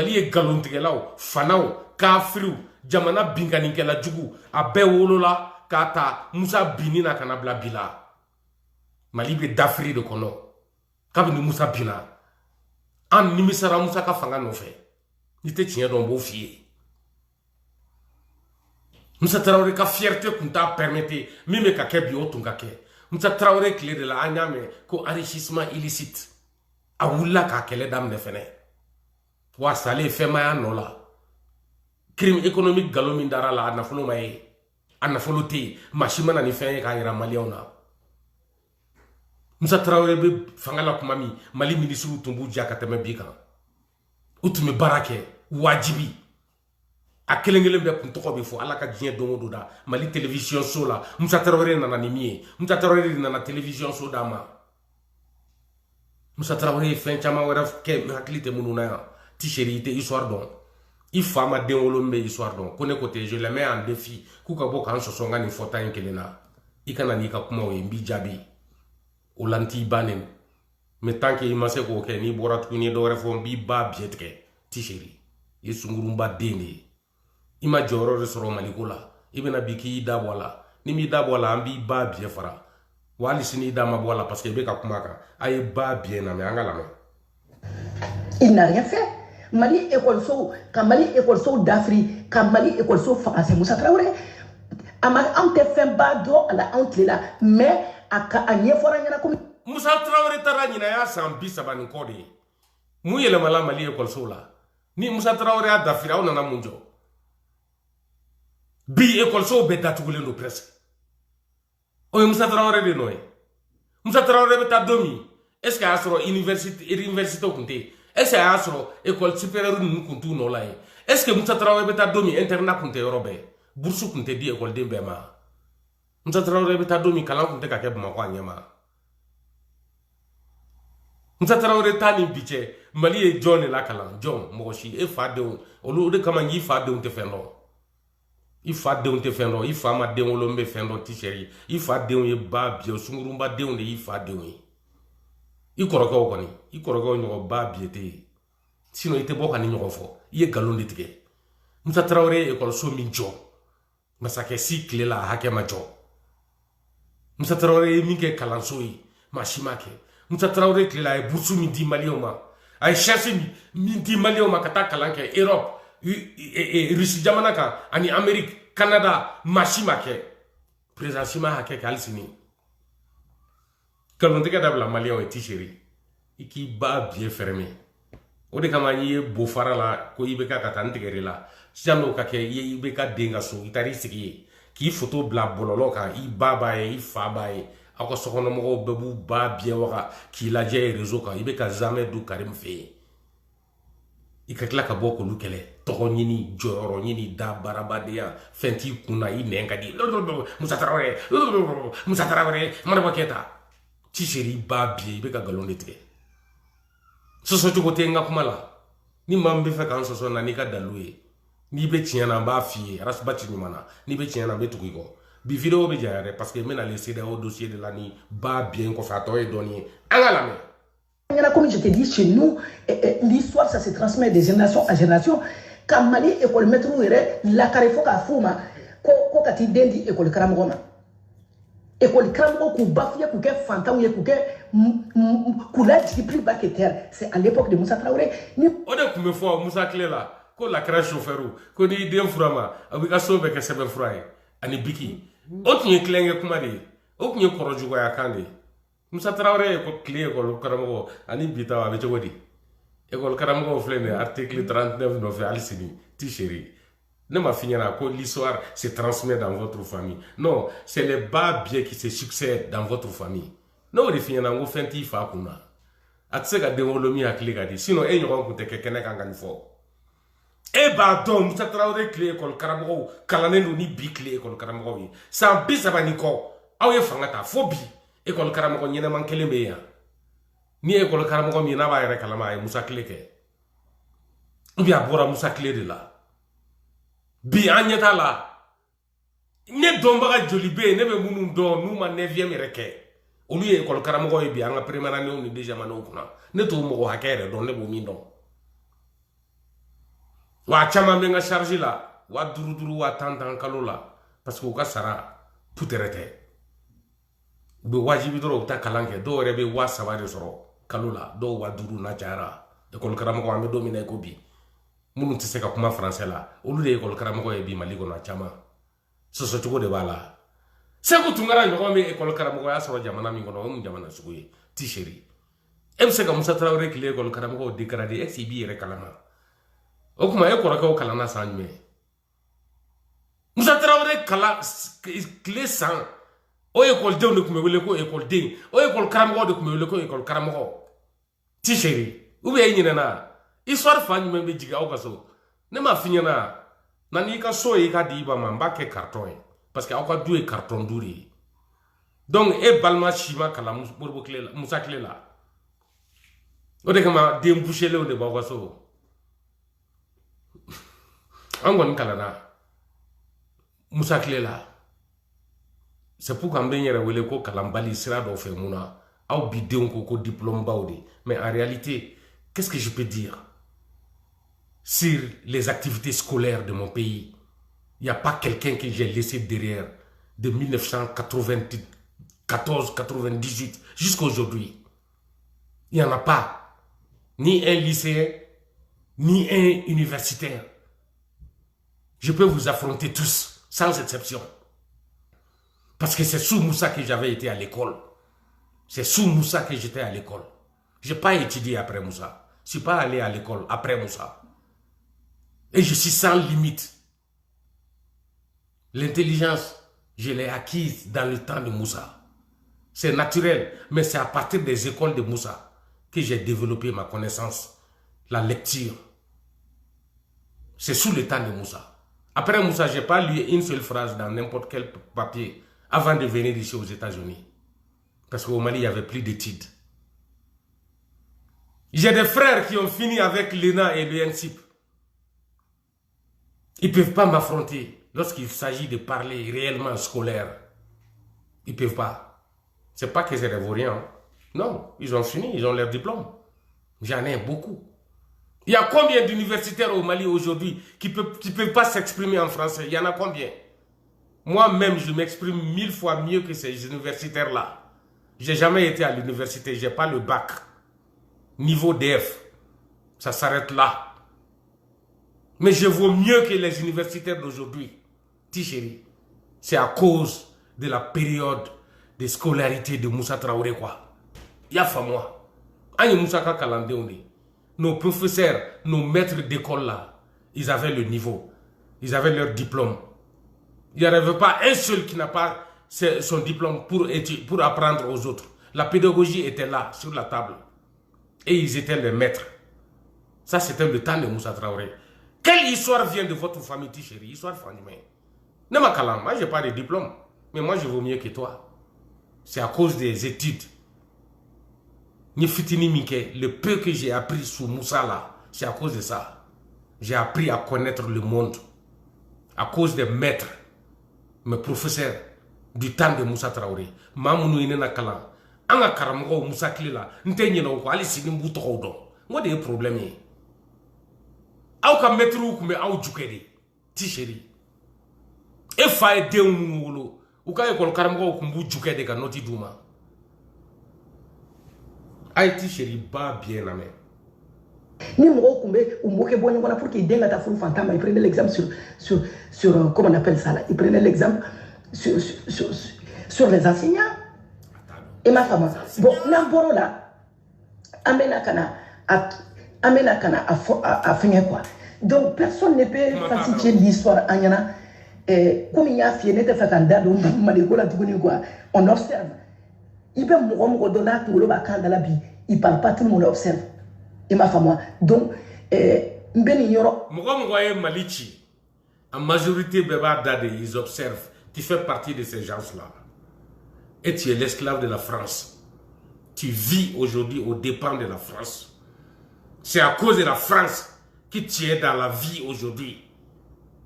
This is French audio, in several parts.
Mali ye galontigɛlaw fanaw kafiriw jamana binganikɛla jugu a bɛɛ wolola k'a ta Musa binni na kana bila bila Mali bɛ dafiri de kɔnɔ kabini Musa binna an nimisara Musa ka fanga nɔfɛ ni tɛ tiɲɛ dɔn b'o f'i ye Musa Traoré ka fierté kun t'a permettre min bɛ ka kɛ bi o tun ka kɛ Musa Traoré tile de la an y'a mɛn ko enrichissement illicite a wulila k'a kɛlɛ daminɛ fɛnɛ wa sale fɛnmaya nɔ la crime économique galon min dara la a nafolo ma ye a nafolo tɛ yen maa si mana ni fɛn ye k'a yira maliyɛnw na Musa Traoré bɛ fanga la kuma min Mali ministres tun b'u diya ka tɛmɛ bi kan u tun bɛ baara kɛ wajibi a kelen kelen bɛɛ kun tɔgɔ bɛ fɔ Ala ka diɲɛ don o don da Mali télévision so la Musa Traoré nana ni min ye Musa Traoré de nana télévision so d'a ma Musa Traoré ye fɛn caman wɛrɛ kɛ hakili tɛ minnu na yan Tisheri i tɛ histoire dɔn i fa ma den wolo min bɛ histoire dɔn ko ne ko tɛ je les mets en défi k'u ka bɔ k'an sɔsɔ n ka nin fɔta in kelen na i kana n'i ka kumaw ye n b'i jaabi o la n t'i bannen mais tant que i ma se k'o kɛ n'i bɔra tuguni ye dɔ wɛrɛ fɔ n b'i ba biɲɛ tigɛ Tisheri i ye sungurunba den de ye i ma jɔyɔrɔ de sɔrɔ Maliko la i bɛna bi k'i da bɔ a la ni m'i da bɔ a la an b'i ba biɲɛ fara wa hali sini i da ma bɔ a la parce que i bɛ ka kuma kan a ye ba biɲɛ na mais an ka lamɛn. Il n'a rien fait. Mali école-so, quand Mali école-so d'Afrique, quand Mali école-so français, Moussa Traoré, on te fait pas d'eau à la honte là, mais à n'y fora n'y a comme Moussa Traoré tara n'y a sans bis à ban code. Mouille le mala Mali école-so là. Ni Moussa Traoré a d'Afrique, on en a mon job. Bi école-so bêta tout le presque. Oh Moussa Traoré de Noé. Moussa Traoré bêta domi. Est-ce qu'il y a sur université au comté? Est-ce qu'il y a sur école supérieure nous comptons non là? Est-ce que Moussa Traoré bêta domi internat comté européen? Bourse comté dit école d'Embema. Moussa Traoré bêta domi kalan comté kakeb makwa nyama. Moussa Traoré tani biche Mali e John la kalan John moshi e fadon olu de kama yi fadon te fendo. I fa denw te fendo i fa ma denw lo mbe fendo Tisheri i fa denw ye ba bio sungurumba denw de i fa denw ye i korokaw koni i korokaw ɲɔgɔn ba biete sino i te bɔ ka ni ɲɔgɔn fɔ i ye galon de tigɛ Musa Traoré ekɔliso min jɔ masakɛ si tile la hakɛ ma jɔ Musa Traoré ye min kɛ kalanso ye maa si ma kɛ Musa Traoré tile la a ye bourse min di maliyɛnw ma a ye chance min di maliyɛnw ma ka taa kalan kɛ Europe Russie jamana kan ani Amérique Canada masi ma kɛ président si ma hakɛ kɛ hali sini kalontigɛ dabila maliyɛnw ye Tisheri i k'i ba biɲɛ fɛrɛmɛ o de kama i ye bo fara la ko i bɛ ka taa n tigɛrɛ la sisan n'o ka kɛ i bɛ ka den ka so i taara i sigi ye k'i foto bila bɔlɔlɔ kan i ba b'a ye i fa b'a ye aw ka sokɔnɔmɔgɔw bɛɛ b'u ba biɲɛ waga k'i lajɛ réseau kan i bɛ ka zamɛ du Karim fɛ yen i ka tila ka bɔ k'olu kɛlɛ tɔgɔ ɲini jɔyɔrɔ ɲini da barabadenya fɛn t'i kunna i nɛn ka di Musa Traoré Musa Traoré Modibo Keita Tisheri ba biɲɛ i bɛ ka galon de tigɛ sɔsɔ cogo tɛ n ka kuma la ni maa min bɛ fɛ k'an sɔsɔ na n'i ka dalu ye n'i bɛ tiɲɛ na n b'a f'i ye arasibati ɲuman na n'i bɛ tiɲɛ na n bɛ tugu i kɔ bi vidéo bɛ janya dɛ parce que n bɛna le CEDEAO dossier de la ni ba biɲɛ kɔfɛ a tɔ ye dɔɔnin ye an ka lamɛn. Comme je te dis, chez nous, l'histoire, ça se transmet de génération en génération. Quand Mali école maître la carrefour à Fouma, ko kati dendi école Karamogoma. École Karamogo ku bafia ku ke fantam ye ku ke kula discipline bas que terre. C'est à l'époque de Moussa Traoré. O de kun bɛ fɔ Musa tile la ko lakara chauffeur ko ni den fura ma a b'i ka so bɛɛ kɛ sɛbɛn fura ye ani biki o tun ye tilenkɛ kuma de ye o tun ye kɔrɔjuguya kan de ye. Musa Traoré ko tile école karamɔgɔ ani bita a bɛ cogo di école karamɔgɔw filɛ nin ye article 39 nɔfɛ hali sini Tisheri ne m'a f'i ɲɛna ko l'histoire se transmet dans votre famille non c'est les bas biais qui se succèdent dans votre famille n'o de f'i ɲɛna n ko fɛn t'i fa kunna a tɛ se ka den wolo min hakili ka di sinon e ɲɔgɔn kun tɛ kɛ kɛnɛ kan ka nin fɔ e b'a dɔn Musa Traoré tile école karamɔgɔw kalannen don ni bi tile école karamɔgɔw ye san 30 ni kɔ aw ye fanga ta fo bi école karamɔgɔ ɲɛnɛman kelen bɛ yan ni école karamɔgɔ min n'a b'a yɛrɛ kalama a ye Musa tile kɛ ou bien a bɔra Musa tile de la bi an ɲɛ t'a la ne dɔnbaga joli bɛ yen ne bɛ minnu dɔn n'u ma 9e yɛrɛ kɛ olu ye école karamɔgɔ ye bi an ka première année ni deuxième année kunna ne t'o mɔgɔ hakɛ yɛrɛ dɔn ne b'o min dɔn Wa chama menga charge la. Wa duru wa tantan kalo la. Parce que au sara tout est be wajibi doro ta kalanke do rebe wa sabari soro kalo la do wa duru na jara école karamo amé dominer ko bi munu tise ka kuma français la olu de école karamo e bi mali ko na chama so tugo de bala c'est ko tungara nyogo me école karamo ya soro jamana mi ngono mu jamana suguye t-shirt em se ka Musa Traoré ki école karamo dégradé exibi re kalama o kuma e ko raka o kalana sanme Musa Traoré kala clé 100 o école de ne kume wele ko école de o école karamo de kume wele ko école karamo t-shirt ou bien nyina na histoire fa nyuma be jiga o kaso ne ma finya na ni ka so yi ka di ba man ba ke carton parce que akwa doué carton duri donc e balma chima kala borbo klela Musa klela o de kama de boucher le de ba kaso angon kala na Musa klela c'est pourquoi on vient de ko kalambali sera do fe muna au bidon ko diplôme baudi mais en réalité qu'est-ce que je peux dire sur les activités scolaires de mon pays? Il n'y a pas quelqu'un que j'ai laissé derrière de 1994-98 jusqu'à aujourd'hui. Il n'y en a pas. Ni un lycéen, ni un universitaire. Je peux vous affronter tous, sans exception. Parce que c'est sous Moussa que j'avais été à l'école. C'est sous Moussa que j'étais à l'école. Je n'ai pas étudié après Moussa. Je ne suis pas allé à l'école après Moussa. Et je suis sans limite. L'intelligence, je l'ai acquise dans le temps de Moussa. C'est naturel, mais c'est à partir des écoles de Moussa que j'ai développé ma connaissance, la lecture. C'est sous le temps de Moussa. Après Moussa, je n'ai pas lu une seule phrase dans n'importe quel papier avant de venir ici aux États-Unis. Parce qu'au Mali, il n'y avait plus d'études. J'ai des frères qui ont fini avec l'ENA et l'ENSIP. Ils ne peuvent pas m'affronter lorsqu'il s'agit de parler réellement scolaire. Ils ne peuvent pas. Ce n'est pas que c'est des vauriens. Non, ils ont fini, ils ont leur diplôme. J'en ai beaucoup. Il y a combien d'universitaires au Mali aujourd'hui qui ne peuvent pas s'exprimer en français? Il y en a combien? Moi-même, je m'exprime 1000 fois mieux que ces universitaires-là. Je n'ai jamais été à l'université, je n'ai pas le bac. Niveau DF, ça s'arrête là. Mais je vaux mieux que les universitaires d'aujourd'hui. T-chéri, c'est à cause de la période de scolarité de Moussa Traoré, quoi. Yafa moi. Agne Moussa Kalandéouni. Nos professeurs, nos maîtres d'école là, ils avaient le niveau. Ils avaient leur diplôme. Il n'y en avait pas un seul qui n'a pas son diplôme pour apprendre aux autres. La pédagogie était là, sur la table. Et ils étaient les maîtres. Ça, c'était le temps de Moussa Traoré. Quelle histoire vient de votre famille, chérie? Histoire famille. Ne m'accalame, moi, je n'ai pas de diplôme. Mais moi, je vaux mieux que toi. C'est à cause des études. Ni fitini Mike, le peu que j'ai appris sous Moussa là, c'est à cause de ça. J'ai appris à connaître le monde. À cause des maîtres, mes professeurs du temps de Moussa Traoré. Mamounou Inena Kalan. Anga Karamogo Moussa Klela. N'tenye na ko ali sini mbuto ko do. Ngo de problème yi. Aw ka maître ou me aw jukede. Ti chéri. E fa e de wolo. U ka école Karamogo ko mbu jukede ka noti duma. Aïti chéri ba bien amé. Ni moko kumbe umboke bonyo wana pour qu'il denga ta fulu fantama. Il prenait l'exemple sur comment on appelle ça là. Il prenait l'exemple sur les enseignants. Et ma femme, bon, n'importe là, amena kana à finir quoi. Donc personne ne peut fatiguer l'histoire en yana. Comme il y a fait n'était fait candidat donc maligola tuguni quoi. On observe. Il peut mourir donner tout le bacan dans la vie. Il parle pas, tout le monde observe. Et ma femme, donc m'beni yoro. Mourir malichi. En majorité beba dade ils observent. Tu fais partie de ces gens-là. Et tu es l'esclave de la France. Tu vis aujourd'hui aux dépens de la France. C'est à cause de la France que tu es dans la vie aujourd'hui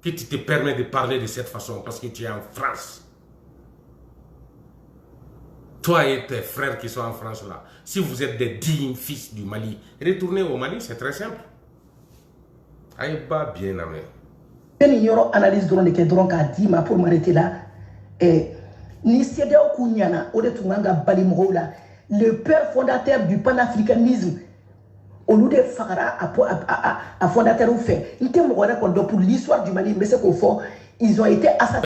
que tu te permets de parler de cette façon parce que tu es en France. Toi et tes frères qui sont en France là, si vous êtes des dignes fils du Mali, retournez au Mali, c'est très simple. Aïe, pas bien, amé. Il y aura analyse de k'a pour m'arrêter là. Ni CEDEAO Kounyana, le père fondateur du panafricanisme, au lieu de Fagara à fondateur ou fait. Pour l'histoire du Mali, mais c'est qu'au fond, ils ont été assassinés.